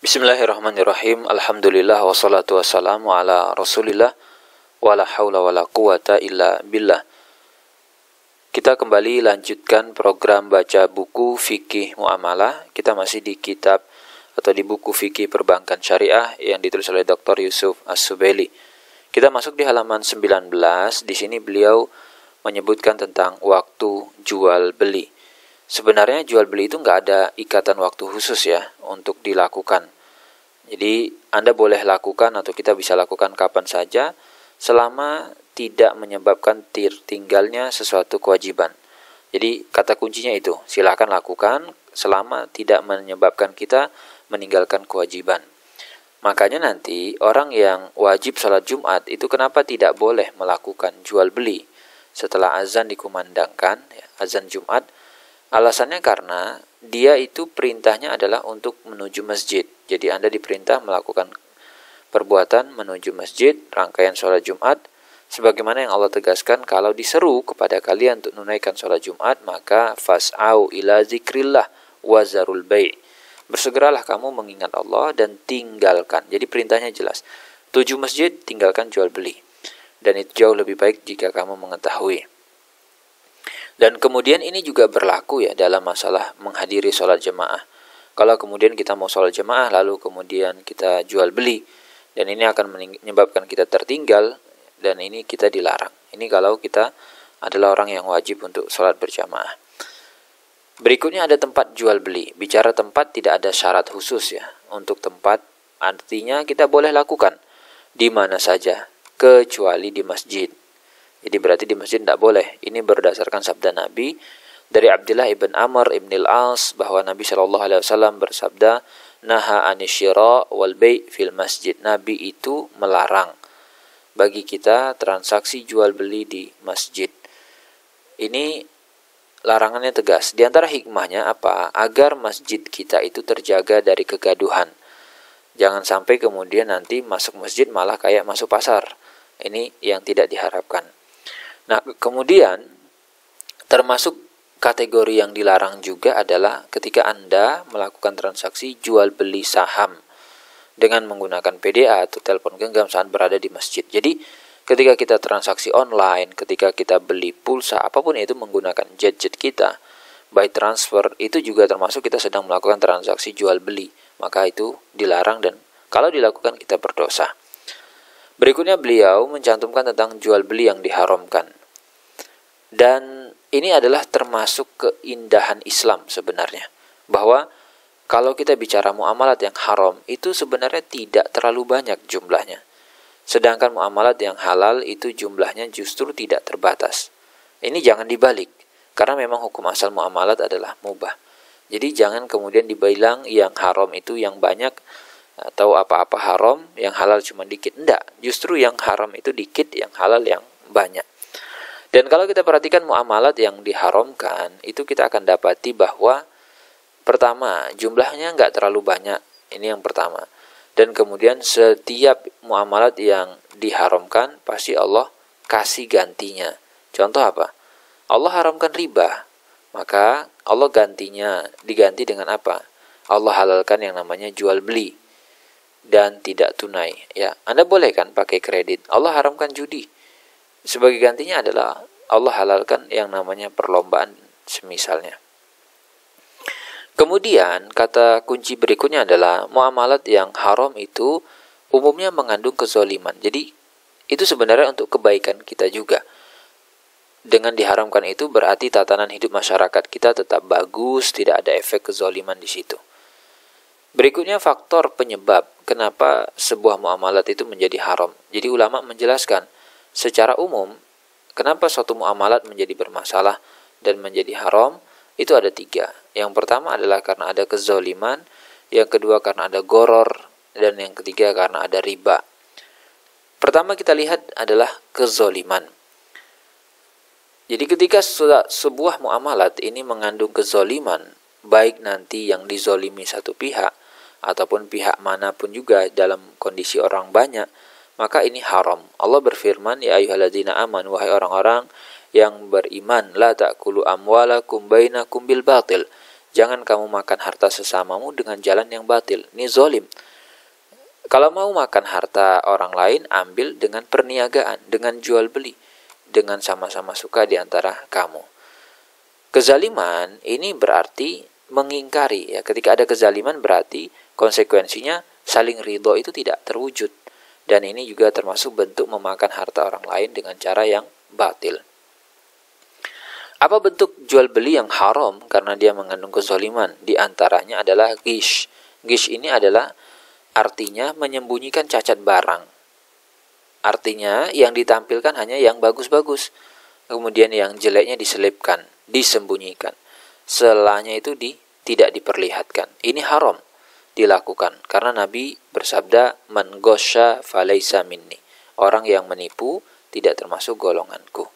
Bismillahirrahmanirrahim. Alhamdulillah wassalatu wassalamu ala Rasulillah wala haula wala quwata illa billah. Kita kembali lanjutkan program baca buku fikih muamalah. Kita masih di kitab atau di buku fikih perbankan syariah yang ditulis oleh Dr. Yusuf As-Subeli. Kita masuk di halaman 19. Di sini beliau menyebutkan tentang waktu jual beli. Sebenarnya jual beli itu nggak ada ikatan waktu khusus ya untuk dilakukan. Jadi Anda boleh lakukan atau kita bisa lakukan kapan saja selama tidak menyebabkan tertinggalnya sesuatu kewajiban. Jadi kata kuncinya itu, silakan lakukan selama tidak menyebabkan kita meninggalkan kewajiban. Makanya nanti orang yang wajib sholat Jumat itu kenapa tidak boleh melakukan jual beli setelah azan dikumandangkan, ya, azan Jumat. Alasannya karena dia itu perintahnya adalah untuk menuju masjid. Jadi Anda diperintah melakukan perbuatan menuju masjid, rangkaian sholat Jumat. Sebagaimana yang Allah tegaskan, kalau diseru kepada kalian untuk menunaikan sholat Jumat, maka fas'au ila zikrillah wa zarul bai'. Bersegeralah kamu mengingat Allah dan tinggalkan. Jadi perintahnya jelas. Tuju masjid, tinggalkan jual beli. Dan itu jauh lebih baik jika kamu mengetahui. Dan kemudian ini juga berlaku ya dalam masalah menghadiri sholat jemaah. Kalau kemudian kita mau sholat jemaah lalu kemudian kita jual beli, dan ini akan menyebabkan kita tertinggal, dan ini kita dilarang. Ini kalau kita adalah orang yang wajib untuk sholat berjamaah. Berikutnya ada tempat jual beli. Bicara tempat tidak ada syarat khusus ya. Untuk tempat artinya kita boleh lakukan di mana saja kecuali di masjid. Jadi berarti di masjid tidak boleh. Ini berdasarkan sabda Nabi dari Abdullah ibn Amr ibn al-As bahwa Nabi SAW bersabda, naha anisyira wal bai' fil masjid. Nabi itu melarang bagi kita transaksi jual beli di masjid. Ini larangannya tegas. Di antara hikmahnya apa? Agar masjid kita itu terjaga dari kegaduhan. Jangan sampai kemudian nanti masuk masjid malah kayak masuk pasar. Ini yang tidak diharapkan. Nah, kemudian termasuk kategori yang dilarang juga adalah ketika Anda melakukan transaksi jual beli saham dengan menggunakan PDA atau telepon genggam saat berada di masjid. Jadi ketika kita transaksi online, ketika kita beli pulsa apapun itu menggunakan gadget kita, by transfer, itu juga termasuk kita sedang melakukan transaksi jual beli. Maka itu dilarang dan kalau dilakukan kita berdosa. Berikutnya beliau mencantumkan tentang jual beli yang diharamkan. Dan ini adalah termasuk keindahan Islam sebenarnya. Bahwa kalau kita bicara muamalat yang haram, itu sebenarnya tidak terlalu banyak jumlahnya. Sedangkan muamalat yang halal itu jumlahnya justru tidak terbatas. Ini jangan dibalik, karena memang hukum asal muamalat adalah mubah. Jadi jangan kemudian dibilang yang haram itu yang banyak, atau apa-apa haram, yang halal cuma dikit. Enggak, justru yang haram itu dikit, yang halal yang banyak. Dan kalau kita perhatikan muamalat yang diharamkan, itu kita akan dapati bahwa pertama, jumlahnya enggak terlalu banyak. Ini yang pertama. Dan kemudian setiap muamalat yang diharamkan, pasti Allah kasih gantinya. Contoh apa? Allah haramkan riba. Maka Allah diganti dengan apa? Allah halalkan yang namanya jual beli dan tidak tunai. Ya, Anda boleh kan pakai kredit. Allah haramkan judi. Sebagai gantinya adalah Allah halalkan yang namanya perlombaan semisalnya. Kemudian kata kunci berikutnya adalah muamalat yang haram itu umumnya mengandung kezoliman. Jadi itu sebenarnya untuk kebaikan kita juga. Dengan diharamkan itu berarti tatanan hidup masyarakat kita tetap bagus, tidak ada efek kezoliman di situ. Berikutnya faktor penyebab kenapa sebuah muamalat itu menjadi haram. Jadi ulama menjelaskan secara umum kenapa suatu muamalat menjadi bermasalah dan menjadi haram itu ada 3. Yang pertama adalah karena ada kezoliman, yang kedua karena ada goror, dan yang ketiga karena ada riba. Pertama kita lihat adalah kezoliman. Jadi ketika sebuah muamalat ini mengandung kezoliman, baik nanti yang dizolimi satu pihak ataupun pihak manapun juga dalam kondisi orang banyak, maka ini haram. Allah berfirman, ya ayyuhalladzina amanu, wahai orang-orang yang beriman, la ta'kulu amwalakum bainakum bil batil. Jangan kamu makan harta sesamamu dengan jalan yang batil. Ini zolim. Kalau mau makan harta orang lain, ambil dengan perniagaan, dengan jual beli, dengan sama-sama suka di antara kamu. Kezaliman ini berarti mengingkari, ya. Ketika ada kezaliman berarti konsekuensinya saling ridho itu tidak terwujud. Dan ini juga termasuk bentuk memakan harta orang lain dengan cara yang batil. Apa bentuk jual beli yang haram karena dia mengandung kezaliman? Di antaranya adalah ghish. Ghish ini adalah artinya menyembunyikan cacat barang. Artinya yang ditampilkan hanya yang bagus-bagus. Kemudian yang jeleknya diselipkan, disembunyikan. Selanya itu tidak diperlihatkan. Ini haram dilakukan karena Nabi bersabda, man ghasya falaysa minni. Orang yang menipu tidak termasuk golonganku.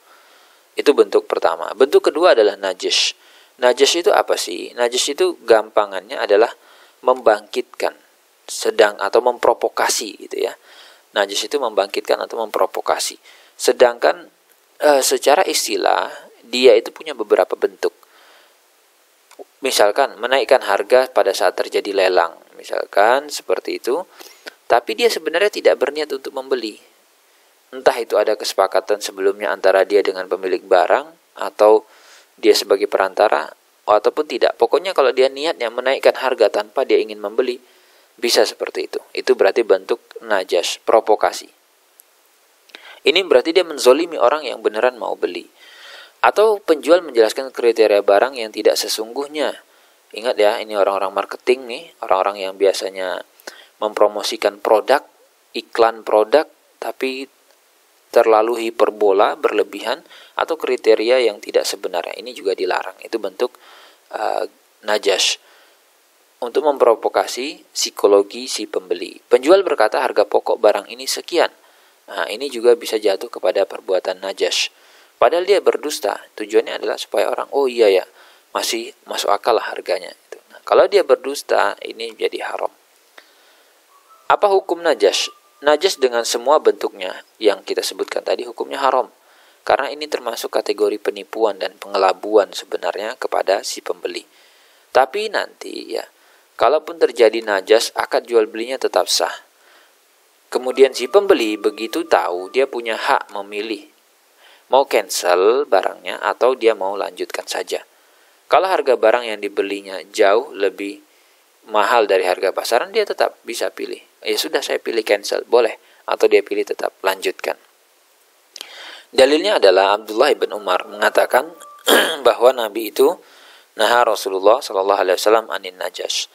Itu bentuk pertama. Bentuk kedua adalah najis. Najis itu apa sih? Najis itu gampangannya adalah membangkitkan atau memprovokasi gitu ya. Najis itu membangkitkan atau memprovokasi. Sedangkan secara istilah dia itu punya beberapa bentuk. Misalkan menaikkan harga pada saat terjadi lelang, misalkan seperti itu. Tapi dia sebenarnya tidak berniat untuk membeli. Entah itu ada kesepakatan sebelumnya antara dia dengan pemilik barang, atau dia sebagai perantara, ataupun tidak. Pokoknya kalau dia niatnya menaikkan harga tanpa dia ingin membeli, bisa seperti itu. Itu berarti bentuk najas, provokasi. Ini berarti dia menzolimi orang yang beneran mau beli. Atau penjual menjelaskan kriteria barang yang tidak sesungguhnya. Ingat ya, ini orang-orang marketing nih, orang-orang yang biasanya mempromosikan produk, iklan produk, tapi terlalu hiperbola, berlebihan, atau kriteria yang tidak sebenarnya. Ini juga dilarang. Itu bentuk najas. Untuk memprovokasi psikologi si pembeli. Penjual berkata harga pokok barang ini sekian. Nah, ini juga bisa jatuh kepada perbuatan najas. Padahal dia berdusta. Tujuannya adalah supaya orang, oh iya ya, masih masuk akal lah harganya. Nah, kalau dia berdusta, ini jadi haram. Apa hukum najas? Najas dengan semua bentuknya yang kita sebutkan tadi hukumnya haram. Karena ini termasuk kategori penipuan dan pengelabuan sebenarnya kepada si pembeli. Tapi nanti ya, kalaupun terjadi najas, akad jual belinya tetap sah. Kemudian si pembeli begitu tahu, dia punya hak memilih. Mau cancel barangnya atau dia mau lanjutkan saja. Kalau harga barang yang dibelinya jauh lebih mahal dari harga pasaran, dia tetap bisa pilih. Ya sudah, saya pilih cancel, boleh. Atau dia pilih tetap lanjutkan. Dalilnya adalah Abdullah bin Umar mengatakan bahwa Nabi itu Rasulullah Shallallahu Alaihi Wasallam anin najas.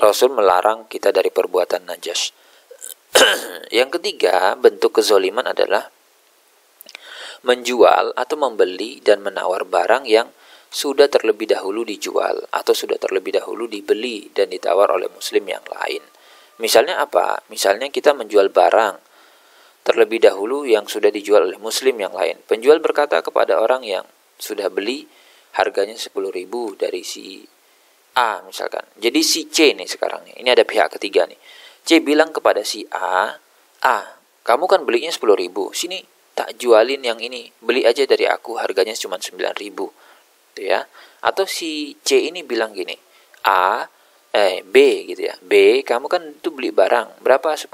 Rasul melarang kita dari perbuatan najas. Yang ketiga, bentuk kezoliman adalah menjual atau membeli dan menawar barang yang sudah terlebih dahulu dijual atau sudah terlebih dahulu dibeli dan ditawar oleh muslim yang lain. Misalnya apa? Misalnya kita menjual barang terlebih dahulu yang sudah dijual oleh muslim yang lain. Penjual berkata kepada orang yang sudah beli, harganya 10.000 dari si A misalkan. Jadi si C nih sekarang nih. Ini ada pihak ketiga nih. C bilang kepada si A, kamu kan belinya 10.000. Sini tak jualin yang ini. Beli aja dari aku, harganya cuma 9.000. Gitu ya. Atau si C ini bilang gini, B gitu ya. B, kamu kan itu beli barang berapa? 10.000.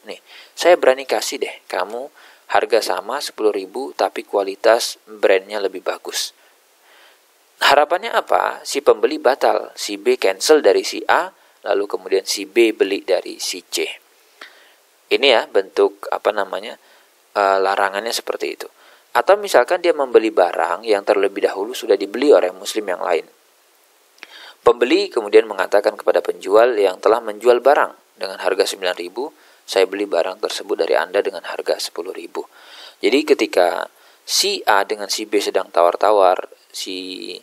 Nih, saya berani kasih deh kamu harga sama 10.000 tapi kualitas brandnya lebih bagus. Harapannya apa? Si pembeli batal, si B cancel dari si A, lalu kemudian si B beli dari si C. Ini ya bentuk larangannya seperti itu. Atau misalkan dia membeli barang yang terlebih dahulu sudah dibeli oleh muslim yang lain. Pembeli kemudian mengatakan kepada penjual yang telah menjual barang dengan harga 9.000, saya beli barang tersebut dari Anda dengan harga 10.000. Jadi ketika si A dengan si B sedang tawar-tawar, si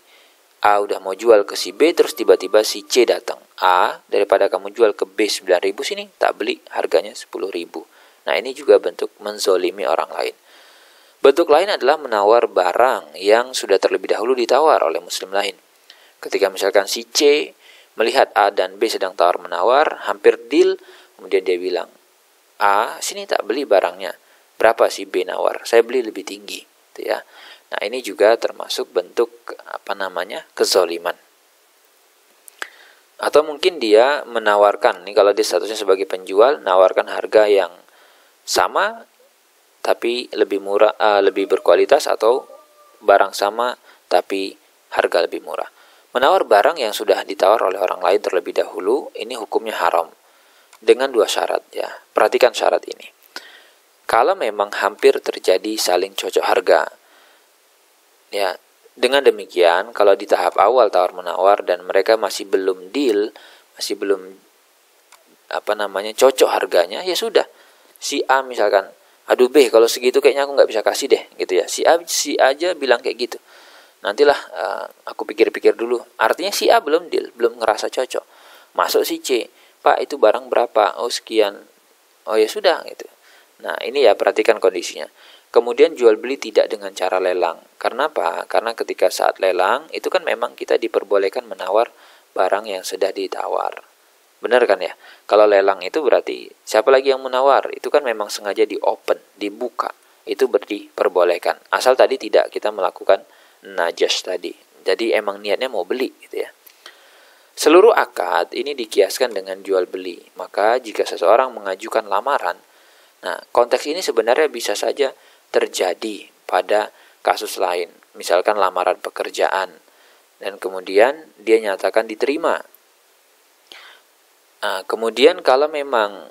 A udah mau jual ke si B, terus tiba-tiba si C datang. A, daripada kamu jual ke B 9.000, sini tak beli, harganya 10.000. Nah, ini juga bentuk menzolimi orang lain. Bentuk lain adalah menawar barang yang sudah terlebih dahulu ditawar oleh muslim lain. Ketika misalkan si C melihat A dan B sedang tawar-menawar, hampir deal, kemudian dia bilang, A, sini tak beli barangnya. Berapa si B nawar? Saya beli lebih tinggi. Gitu ya. Nah, ini juga termasuk bentuk kezaliman. Atau mungkin dia menawarkan, nih kalau dia statusnya sebagai penjual, nawarkan harga yang sama tapi lebih murah, lebih berkualitas, atau barang sama tapi harga lebih murah. Menawar barang yang sudah ditawar oleh orang lain terlebih dahulu, ini hukumnya haram. Dengan 2 syarat ya. Perhatikan syarat ini. Kalau memang hampir terjadi saling cocok harga, ya, dengan demikian kalau di tahap awal tawar-menawar dan mereka masih belum deal, masih belum cocok harganya, ya sudah. Si A misalkan, aduh B, kalau segitu kayaknya aku nggak bisa kasih deh, gitu ya. Si A aja bilang kayak gitu. Nantilah aku pikir-pikir dulu. Artinya si A belum deal, belum ngerasa cocok. Masuk si C, Pak itu barang berapa? Oh sekian. Oh ya sudah gitu. Nah ini ya, perhatikan kondisinya. Kemudian jual beli tidak dengan cara lelang. Karena apa? Karena ketika saat lelang itu kan memang kita diperbolehkan menawar barang yang sudah ditawar. Benar kan ya? Kalau lelang itu berarti siapa lagi yang menawar? Itu kan memang sengaja di open, dibuka. Itu diperbolehkan. Asal tadi tidak kita melakukan najas tadi. Jadi emang niatnya mau beli gitu ya. Seluruh akad ini dikiaskan dengan jual beli. Maka jika seseorang mengajukan lamaran, nah konteks ini sebenarnya bisa saja terjadi pada kasus lain. Misalkan lamaran pekerjaan dan kemudian dia nyatakan diterima. Kemudian kalau memang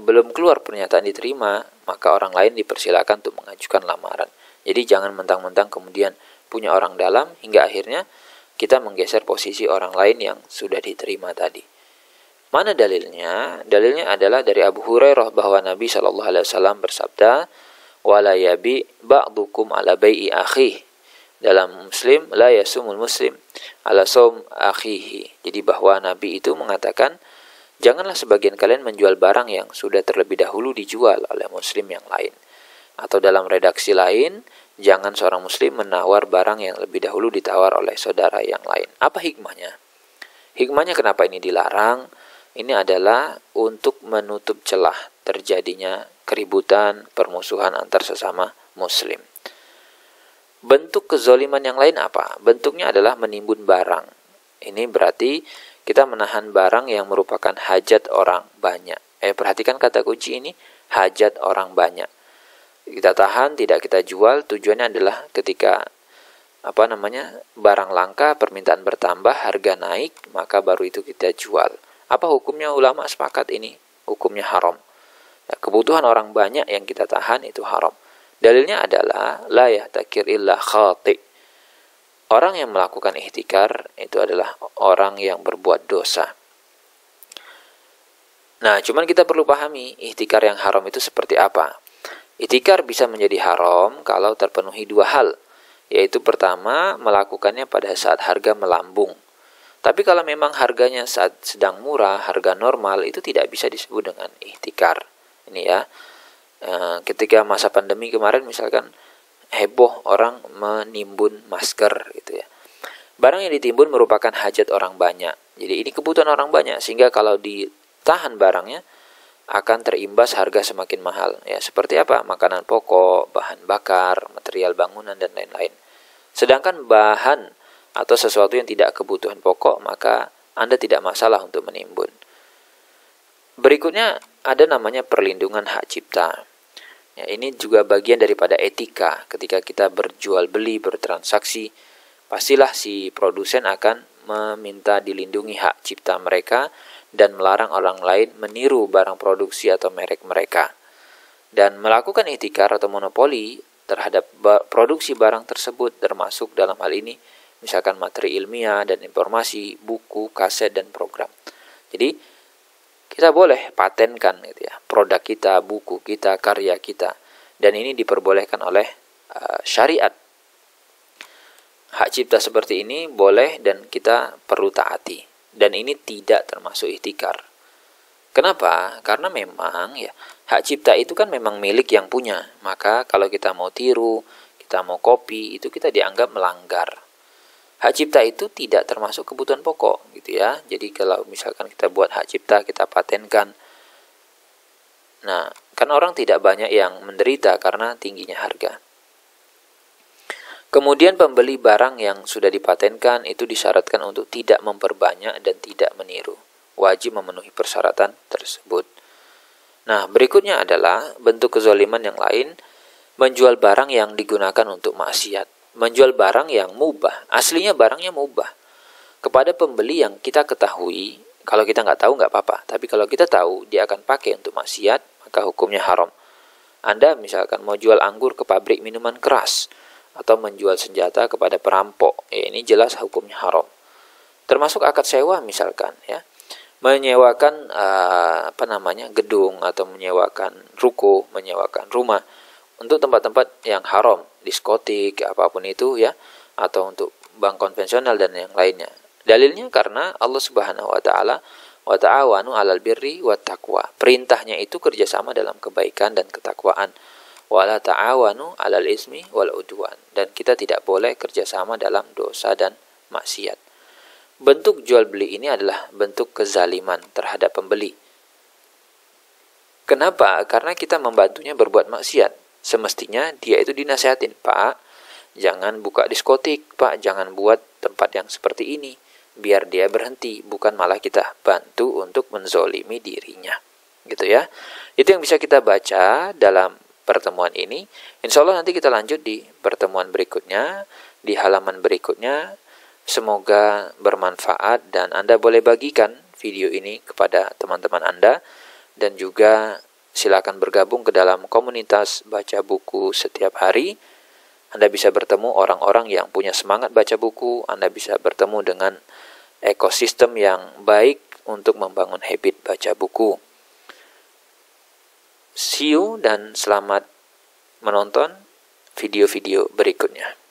belum keluar pernyataan diterima, maka orang lain dipersilakan untuk mengajukan lamaran. Jadi jangan mentang-mentang kemudian punya orang dalam hingga akhirnya kita menggeser posisi orang lain yang sudah diterima tadi. Mana dalilnya? Dalilnya adalah dari Abu Hurairah bahwa Nabi SAW bersabda, "Wala yabi ba'dukum ala bai'i akhih." Dalam Muslim, la yasumul muslim ala saum akhihi. Jadi bahwa Nabi itu mengatakan, janganlah sebagian kalian menjual barang yang sudah terlebih dahulu dijual oleh muslim yang lain. Atau dalam redaksi lain, jangan seorang muslim menawar barang yang lebih dahulu ditawar oleh saudara yang lain. Apa hikmahnya? Hikmahnya kenapa ini dilarang? Ini adalah untuk menutup celah terjadinya keributan, permusuhan antar sesama muslim. Bentuk kezoliman yang lain apa? Bentuknya adalah menimbun barang. Ini berarti kita menahan barang yang merupakan hajat orang banyak. Perhatikan kata kunci ini, hajat orang banyak. Kita tahan, tidak kita jual, tujuannya adalah ketika barang langka, permintaan bertambah, harga naik, maka baru itu kita jual. Apa hukumnya? Ulama sepakat ini hukumnya haram. Ya, kebutuhan orang banyak yang kita tahan itu haram. Dalilnya adalah la yahtakir illa khati. Orang yang melakukan ihtikar itu adalah orang yang berbuat dosa. Nah, cuman kita perlu pahami ihtikar yang haram itu seperti apa. Ihtikar bisa menjadi haram kalau terpenuhi 2 hal, yaitu pertama, melakukannya pada saat harga melambung. Tapi kalau memang harganya saat sedang murah, harga normal, itu tidak bisa disebut dengan ihtikar. Ini ya, ketika masa pandemi kemarin misalkan heboh orang menimbun masker gitu ya. Barang yang ditimbun merupakan hajat orang banyak. Jadi ini kebutuhan orang banyak, sehingga kalau ditahan barangnya, akan terimbas harga semakin mahal. Ya, seperti apa? Makanan pokok, bahan bakar, material bangunan, dan lain-lain. Sedangkan bahan atau sesuatu yang tidak kebutuhan pokok, maka Anda tidak masalah untuk menimbun. Berikutnya ada namanya perlindungan hak cipta. Ya, ini juga bagian daripada etika. Ketika kita berjual beli, bertransaksi, pastilah si produsen akan meminta dilindungi hak cipta mereka dan melarang orang lain meniru barang produksi atau merek mereka. Dan melakukan ihtikar atau monopoli terhadap produksi barang tersebut termasuk dalam hal ini misalkan materi ilmiah dan informasi, buku, kaset, dan program. Jadi kita boleh patenkan gitu ya, produk kita, buku kita, karya kita. Dan ini diperbolehkan oleh syariat. Hak cipta seperti ini boleh dan kita perlu taati. Dan ini tidak termasuk ihtikar. Kenapa? Karena memang ya hak cipta itu kan memang milik yang punya. Maka kalau kita mau tiru, kita mau copy, itu kita dianggap melanggar. Hak cipta itu tidak termasuk kebutuhan pokok gitu ya. Jadi kalau misalkan kita buat hak cipta, kita patenkan. Nah, kan orang tidak banyak yang menderita karena tingginya harga. Kemudian pembeli barang yang sudah dipatenkan itu disyaratkan untuk tidak memperbanyak dan tidak meniru. Wajib memenuhi persyaratan tersebut. Nah, berikutnya adalah bentuk kezaliman yang lain, menjual barang yang digunakan untuk maksiat. Menjual barang yang mubah, aslinya barangnya mubah, kepada pembeli yang kita ketahui. Kalau kita nggak tahu nggak apa-apa, tapi kalau kita tahu dia akan pakai untuk maksiat, maka hukumnya haram. Anda misalkan mau jual anggur ke pabrik minuman keras, atau menjual senjata kepada perampok, ini jelas hukumnya haram. Termasuk akad sewa misalkan, ya, menyewakan gedung atau menyewakan ruko, menyewakan rumah untuk tempat-tempat yang haram, diskotik, apapun itu, ya, atau untuk bank konvensional dan yang lainnya. Dalilnya karena Allah Subhanahu wa taala, wa ta'awanu 'alal birri wat taqwa. Perintahnya itu kerjasama dalam kebaikan dan ketakwaan. Wala ta'awanu 'alal ismi wal udwan. Dan kita tidak boleh kerjasama dalam dosa dan maksiat. Bentuk jual beli ini adalah bentuk kezaliman terhadap pembeli. Kenapa? Karena kita membantunya berbuat maksiat. Semestinya dia itu dinasihatin, Pak, jangan buka diskotik, Pak, jangan buat tempat yang seperti ini, biar dia berhenti, bukan malah kita bantu untuk menzolimi dirinya, gitu ya. Itu yang bisa kita baca dalam pertemuan ini. Insya Allah nanti kita lanjut di pertemuan berikutnya, di halaman berikutnya. Semoga bermanfaat dan Anda boleh bagikan video ini kepada teman-teman Anda, dan juga silakan bergabung ke dalam komunitas baca buku setiap hari. Anda bisa bertemu orang-orang yang punya semangat baca buku, Anda bisa bertemu dengan ekosistem yang baik untuk membangun habit baca buku. See you dan selamat menonton video-video berikutnya.